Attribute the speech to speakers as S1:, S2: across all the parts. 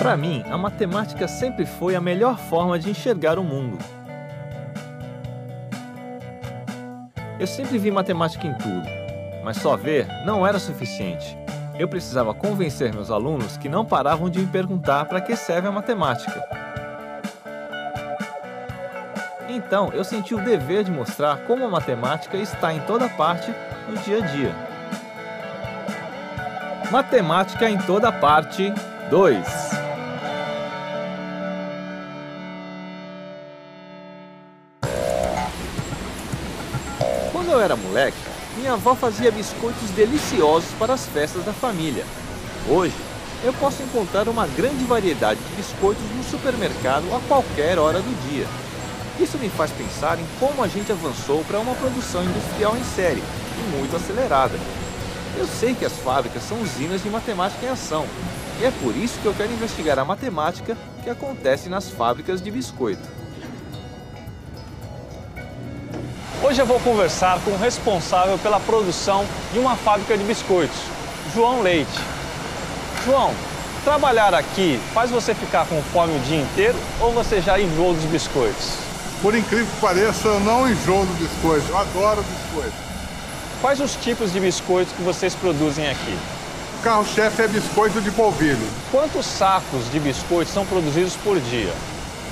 S1: Para mim, a matemática sempre foi a melhor forma de enxergar o mundo. Eu sempre vi matemática em tudo, mas só ver não era suficiente. Eu precisava convencer meus alunos que não paravam de me perguntar para que serve a matemática. Então, eu senti o dever de mostrar como a matemática está em toda parte no dia a dia. Matemática em toda parte 2. Quando eu era moleque, minha avó fazia biscoitos deliciosos para as festas da família. Hoje, eu posso encontrar uma grande variedade de biscoitos no supermercado a qualquer hora do dia. Isso me faz pensar em como a gente avançou para uma produção industrial em série e muito acelerada. Eu sei que as fábricas são usinas de matemática em ação, e é por isso que eu quero investigar a matemática que acontece nas fábricas de biscoito.
S2: Hoje eu vou conversar com o responsável pela produção de uma fábrica de biscoitos, João Leite. João, trabalhar aqui faz você ficar com fome o dia inteiro ou você já enjoou dos biscoitos?
S3: Por incrível que pareça, eu não enjoo do biscoito, eu adoro biscoito.
S2: Quais os tipos de biscoitos que vocês produzem aqui?
S3: O carro-chefe é biscoito de polvilho.
S2: Quantos sacos de biscoitos são produzidos por dia?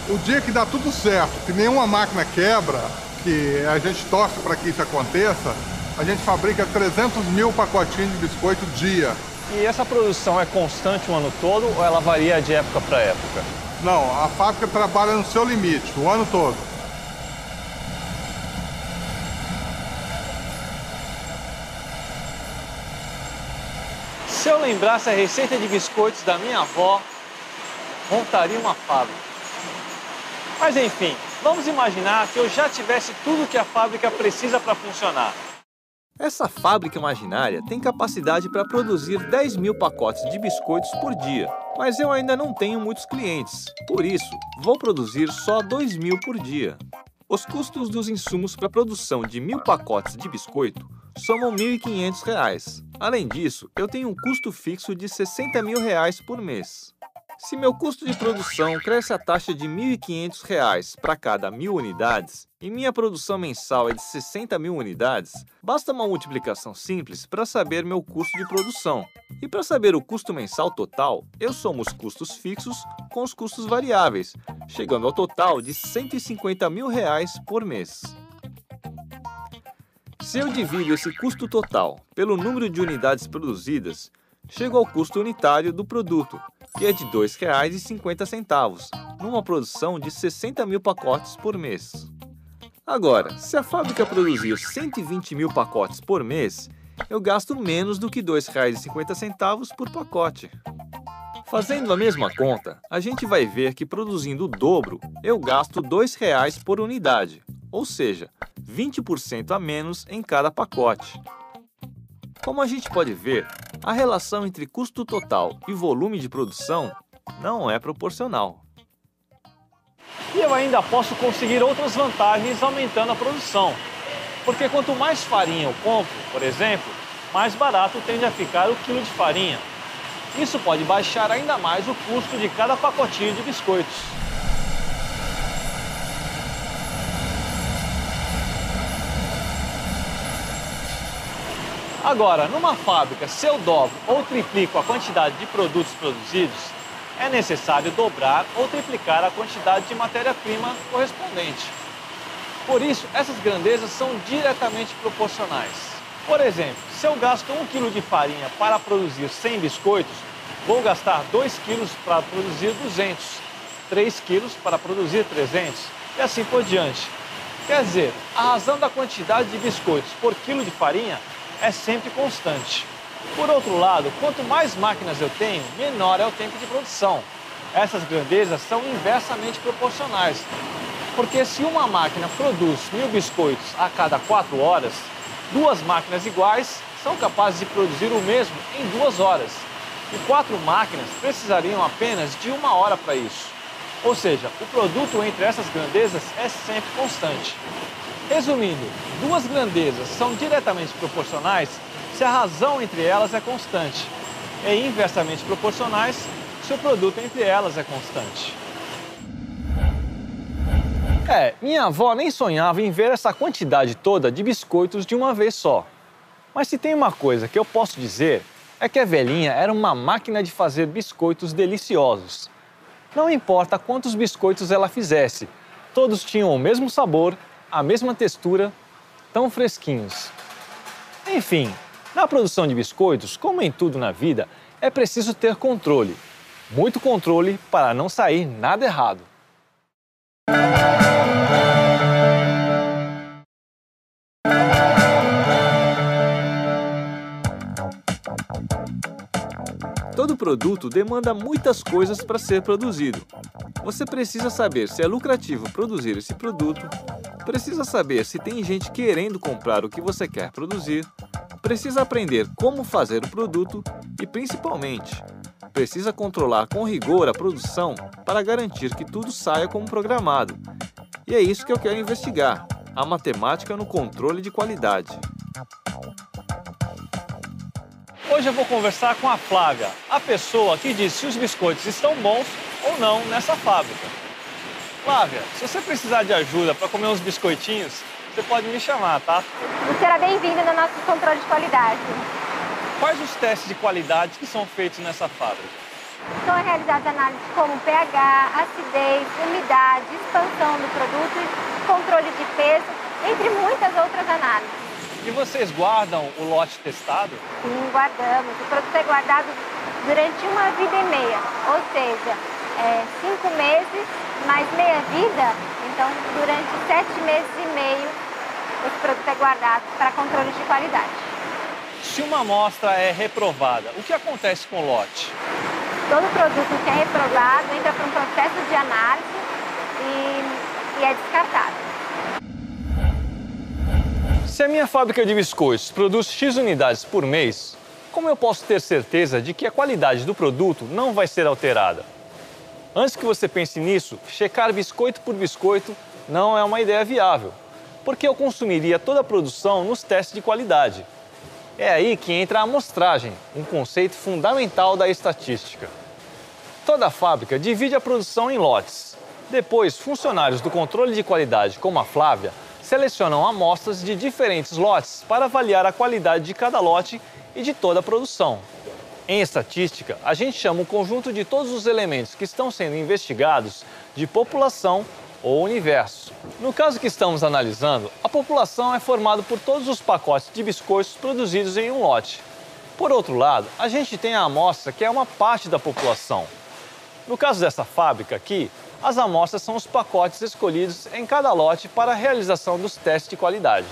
S3: O dia que dá tudo certo, que nenhuma máquina quebra, que a gente torce para que isso aconteça, a gente fabrica 300 mil pacotinhos de biscoito dia.
S2: E essa produção é constante o ano todo ou ela varia de época para época?
S3: Não, a fábrica trabalha no seu limite, o ano todo.
S2: Se eu lembrasse a receita de biscoitos da minha avó, montaria uma fábrica. Mas enfim, vamos imaginar que eu já tivesse tudo que a fábrica precisa para funcionar.
S1: Essa fábrica imaginária tem capacidade para produzir 10 mil pacotes de biscoitos por dia, mas eu ainda não tenho muitos clientes. Por isso, vou produzir só 2 mil por dia. Os custos dos insumos para a produção de 1.000 pacotes de biscoito somam R$ 1.500. Além disso, eu tenho um custo fixo de R$ 60 mil por mês. Se meu custo de produção cresce a taxa de R$ 1.500 para cada 1.000 unidades e minha produção mensal é de 60 mil unidades, basta uma multiplicação simples para saber meu custo de produção. E para saber o custo mensal total, eu somo os custos fixos com os custos variáveis, chegando ao total de R$ 150 mil por mês. Se eu divido esse custo total pelo número de unidades produzidas, chego ao custo unitário do produto, que é de R$ 2,50, numa produção de 60 mil pacotes por mês. Agora, se a fábrica produzir 120 mil pacotes por mês, eu gasto menos do que R$ 2,50 por pacote. Fazendo a mesma conta, a gente vai ver que produzindo o dobro, eu gasto R$ 2 por unidade, ou seja, 20% a menos em cada pacote. Como a gente pode ver, a relação entre custo total e volume de produção não é proporcional.
S2: E eu ainda posso conseguir outras vantagens aumentando a produção. Porque quanto mais farinha eu compro, por exemplo, mais barato tende a ficar o quilo de farinha. Isso pode baixar ainda mais o custo de cada pacotinho de biscoitos. Agora, numa fábrica, se eu dobro ou triplico a quantidade de produtos produzidos, é necessário dobrar ou triplicar a quantidade de matéria-prima correspondente. Por isso, essas grandezas são diretamente proporcionais. Por exemplo, se eu gasto 1 kg de farinha para produzir 100 biscoitos, vou gastar 2 kg para produzir 200, 3 kg para produzir 300 e assim por diante. Quer dizer, a razão da quantidade de biscoitos por quilo de farinha é sempre constante. Por outro lado, quanto mais máquinas eu tenho, menor é o tempo de produção. Essas grandezas são inversamente proporcionais, porque se uma máquina produz 1.000 biscoitos a cada 4 horas, 2 máquinas iguais são capazes de produzir o mesmo em 2 horas. E 4 máquinas precisariam apenas de 1 hora para isso. Ou seja, o produto entre essas grandezas é sempre constante. Resumindo, 2 grandezas são diretamente proporcionais se a razão entre elas é constante, e inversamente proporcionais se se o produto entre elas é constante. Minha avó nem sonhava em ver essa quantidade toda de biscoitos de uma vez só. Mas se tem uma coisa que eu posso dizer, é que a velhinha era uma máquina de fazer biscoitos deliciosos. Não importa quantos biscoitos ela fizesse, todos tinham o mesmo sabor, a mesma textura, tão fresquinhos. Enfim, na produção de biscoitos, como em tudo na vida, é preciso ter controle. Muito controle para não sair nada errado.
S1: Todo produto demanda muitas coisas para ser produzido. Você precisa saber se é lucrativo produzir esse produto, precisa saber se tem gente querendo comprar o que você quer produzir, precisa aprender como fazer o produto e, principalmente, precisa controlar com rigor a produção para garantir que tudo saia como programado. E é isso que eu quero investigar, a matemática no controle de qualidade.
S2: Hoje eu vou conversar com a Flávia, a pessoa que diz se os biscoitos estão bons ou não nessa fábrica. Flávia, se você precisar de ajuda para comer uns biscoitinhos, você pode me chamar, tá?
S4: Você será bem-vindo no nosso controle de qualidade.
S2: Quais os testes de qualidade que são feitos nessa fábrica?
S4: São realizadas análises como pH, acidez, umidade, expansão do produto, controle de peso, entre muitas outras análises.
S2: E vocês guardam o lote testado?
S4: Sim, guardamos. O produto é guardado durante uma vida e meia, ou seja, 5 meses mais meia vida, então durante 7 meses e meio esse produto é guardado para controle de qualidade.
S2: Se uma amostra é reprovada, o que acontece com o lote?
S4: Todo produto que é reprovado entra para um processo de análise e é descartado.
S2: Se a minha fábrica de biscoitos produz X unidades por mês, como eu posso ter certeza de que a qualidade do produto não vai ser alterada? Antes que você pense nisso, checar biscoito por biscoito não é uma ideia viável, porque eu consumiria toda a produção nos testes de qualidade. É aí que entra a amostragem, um conceito fundamental da estatística. Toda fábrica divide a produção em lotes. Depois, funcionários do controle de qualidade, como a Flávia, selecionam amostras de diferentes lotes para avaliar a qualidade de cada lote e de toda a produção. Em estatística, a gente chama o conjunto de todos os elementos que estão sendo investigados de população ou universo. No caso que estamos analisando, a população é formada por todos os pacotes de biscoitos produzidos em um lote. Por outro lado, a gente tem a amostra que é uma parte da população. No caso dessa fábrica aqui, as amostras são os pacotes escolhidos em cada lote para a realização dos testes de qualidade.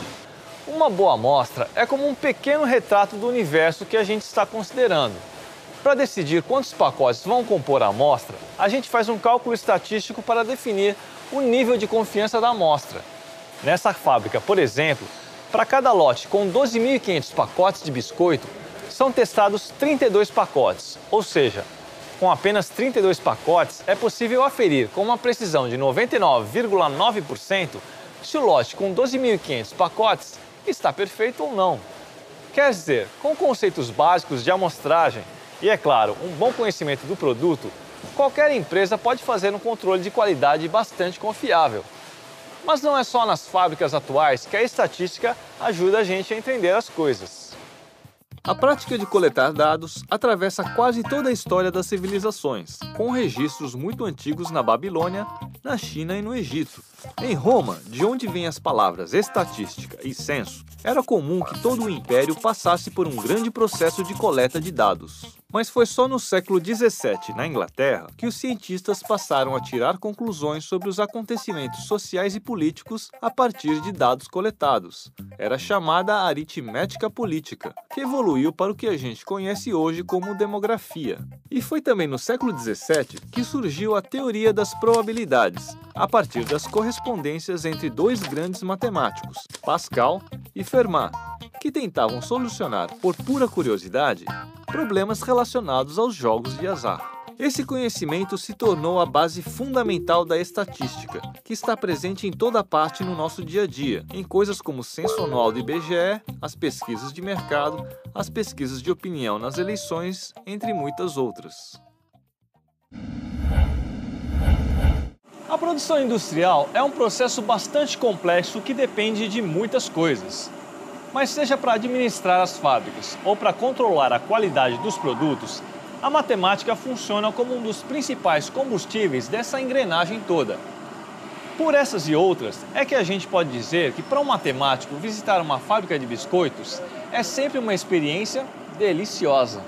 S2: Uma boa amostra é como um pequeno retrato do universo que a gente está considerando. Para decidir quantos pacotes vão compor a amostra, a gente faz um cálculo estatístico para definir o nível de confiança da amostra. Nessa fábrica, por exemplo, para cada lote com 12.500 pacotes de biscoito, são testados 32 pacotes, ou seja, com apenas 32 pacotes, é possível aferir com uma precisão de 99,9% se o lote com 12.500 pacotes está perfeito ou não. Quer dizer, com conceitos básicos de amostragem e, é claro, um bom conhecimento do produto, qualquer empresa pode fazer um controle de qualidade bastante confiável. Mas não é só nas fábricas atuais que a estatística ajuda a gente a entender as coisas.
S1: A prática de coletar dados atravessa quase toda a história das civilizações, com registros muito antigos na Babilônia, na China e no Egito. Em Roma, de onde vêm as palavras estatística e censo, era comum que todo o império passasse por um grande processo de coleta de dados. Mas foi só no século XVII, na Inglaterra, que os cientistas passaram a tirar conclusões sobre os acontecimentos sociais e políticos a partir de dados coletados. Era chamada aritmética política, que evoluiu para o que a gente conhece hoje como demografia. E foi também no século XVII que surgiu a teoria das probabilidades, a partir das correspondências entre dois grandes matemáticos, Pascal e Fermat, que tentavam solucionar, por pura curiosidade, problemas relacionados aos jogos de azar. Esse conhecimento se tornou a base fundamental da estatística, que está presente em toda parte no nosso dia a dia, em coisas como o censo anual do IBGE, as pesquisas de mercado, as pesquisas de opinião nas eleições, entre muitas outras.
S2: A produção industrial é um processo bastante complexo que depende de muitas coisas. Mas seja para administrar as fábricas ou para controlar a qualidade dos produtos, a matemática funciona como um dos principais combustíveis dessa engrenagem toda. Por essas e outras, é que a gente pode dizer que para um matemático visitar uma fábrica de biscoitos é sempre uma experiência deliciosa.